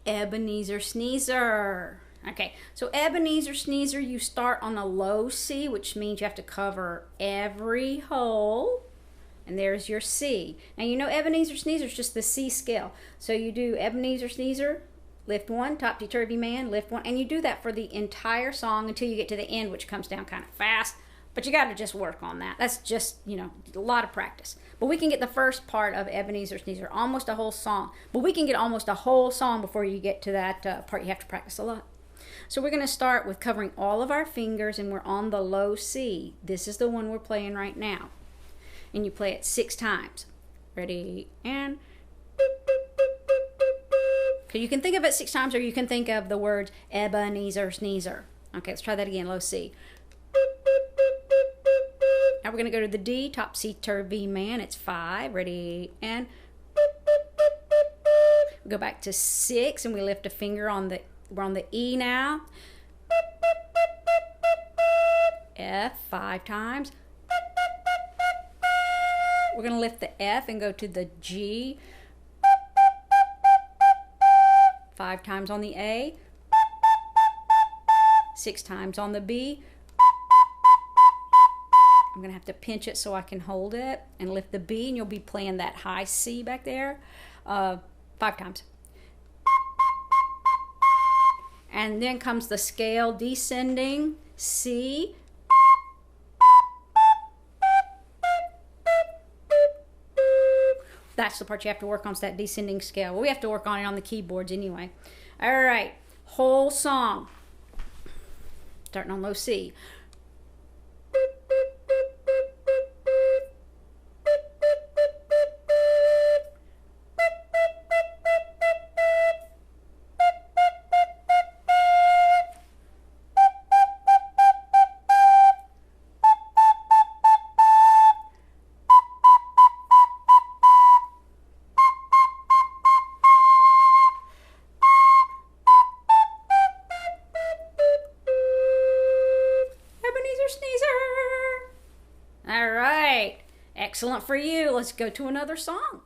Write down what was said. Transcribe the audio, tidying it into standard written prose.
Ebeneezer Sneezer. Okay, so Ebeneezer Sneezer, you start on a low C, which means you have to cover every hole. And there's your C. Now you know Ebeneezer Sneezer is just the C scale. So you do Ebeneezer Sneezer, lift one, topsy-turvy man, lift one. And you do that for the entire song until you get to the end, which comes down kind of fast. But you got to just work on that. That's just, a lot of practice. But we can get the first part of Ebeneezer Sneezer, almost a whole song. But we can get almost a whole song before you get to that part. You have to practice a lot. So we're going to start with covering all of our fingers, and we're on the low C. This is the one we're playing right now. And you play it 6 times. Ready, and... Okay, you can think of it 6 times, or you can think of the words Ebeneezer Sneezer. Okay, let's try that again, low C. Now we're going to go to the D, topsy-turvy man. It's 5. Ready, and... We go back to 6, and we lift a finger on the... We're on the E now. F 5 times. We're going to lift the F and go to the G. 5 times on the A. 6 times on the B. I'm going to have to pinch it so I can hold it and lift the B, and you'll be playing that high C back there 5 times. And then comes the scale descending C. That's the part you have to work on, is that descending scale. Well, we have to work on it on the keyboards anyway. All right, whole song. Starting on low C. Sneezer. All right, excellent for you. Let's go to another song.